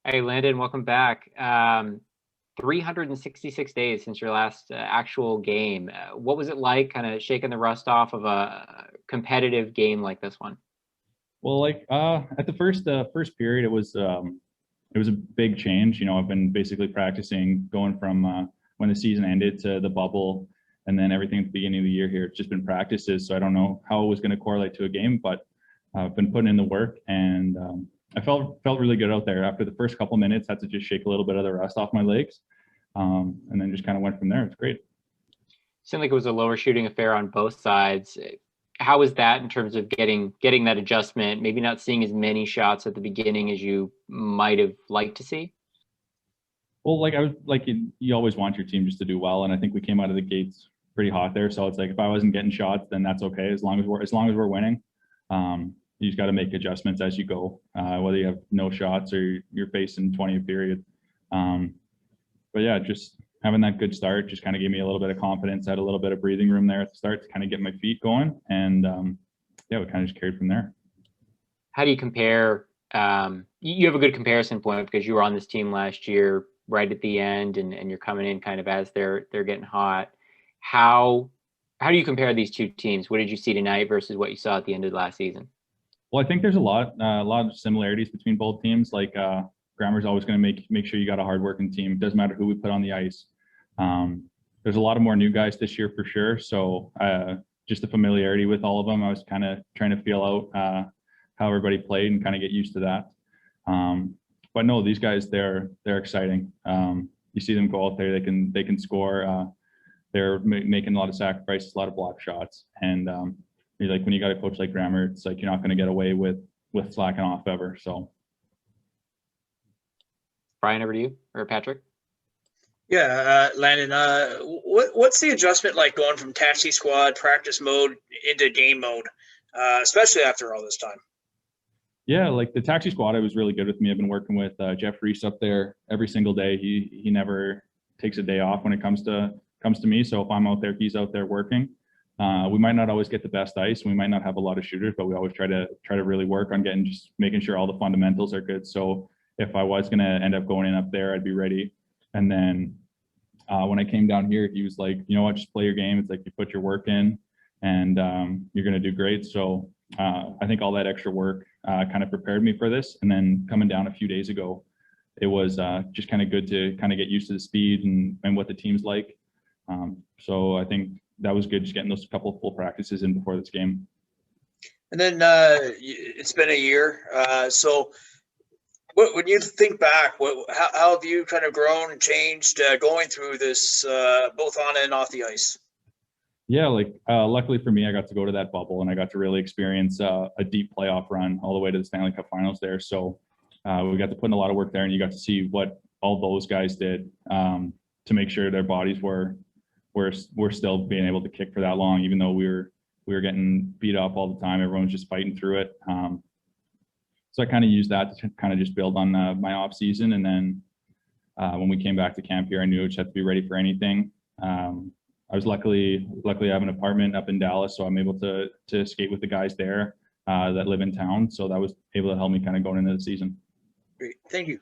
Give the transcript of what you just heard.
Hey, Landon, welcome back. 366 days since your last actual game. What was it like kind of shaking the rust off of a competitive game like this one? Well, at the first period, it was a big change. I've been basically practicing going from when the season ended to the bubble, and then everything at the beginning of the year here. It's just been practices, so I don't know how it was going to correlate to a game, but I've been putting in the work, and I felt really good out there. After the first couple minutes, had to just shake a little bit of the rust off my legs, and then just kind of went from there. It's great. Seemed like it was a lower shooting affair on both sides. How was that in terms of getting that adjustment? Maybe not seeing as many shots at the beginning as you might have liked to see. Well, I was you always want your team just to do well, and I think we came out of the gates pretty hot there. So it's like if I wasn't getting shots, then that's okay as long as we're winning. You just got to make adjustments as you go, whether you have no shots or you're facing 20 a period. But yeah, just having that good start just kind of gave me a little bit of confidence. I had a little bit of breathing room there at the start to kind of get my feet going, and yeah, we kind of just carried from there. How do you compare? You have a good comparison point because you were on this team last year right at the end, and you're coming in kind of as they're getting hot. How do you compare these two teams? What did you see tonight versus what you saw at the end of last season? Well, I think there's a lot of similarities between both teams. Grammar's always going to make sure you got a hardworking team. It doesn't matter who we put on the ice. There's a lot of more new guys this year for sure. So just the familiarity with all of them, I was kind of trying to feel out how everybody played and kind of get used to that. But no, these guys, they're exciting. You see them go out there, they can score. They're making a lot of sacrifices, a lot of block shots, and like when you got a coach like Grammar, it's like you're not going to get away with slacking off ever. So, Brian, over to you, or Patrick. Yeah, Landon, what's the adjustment like going from taxi squad practice mode into game mode, especially after all this time? Yeah, like the taxi squad, it was really good with me. I've been working with Jeff Reese up there every single day. He never takes a day off when it comes to me. So if I'm out there, he's out there working. We might not always get the best ice. We might not have a lot of shooters, but we always try to really work on making sure all the fundamentals are good. So if I was going to end up going in up there, I'd be ready. And then when I came down here, he was like, you know what, just play your game. It's like you put your work in and you're going to do great. So I think all that extra work kind of prepared me for this. And then coming down a few days ago, it was just kind of good to kind of get used to the speed and what the team's like. So I think that was good, just getting those couple of full practices in before this game. And then it's been a year. So when you think back, how have you kind of grown and changed going through this, both on and off the ice? Yeah, luckily for me, I got to go to that bubble and I got to really experience a deep playoff run all the way to the Stanley Cup Finals there. So we got to put in a lot of work there, and you got to see what all those guys did to make sure their bodies were still being able to kick for that long, even though we were getting beat up all the time. Everyone was just fighting through it. So I kind of used that to kind of just build on my off season. And then when we came back to camp here, I knew I just had to be ready for anything. I was luckily I have an apartment up in Dallas, so I'm able to skate with the guys there that live in town. So that was able to help me kind of going into the season. Great, thank you.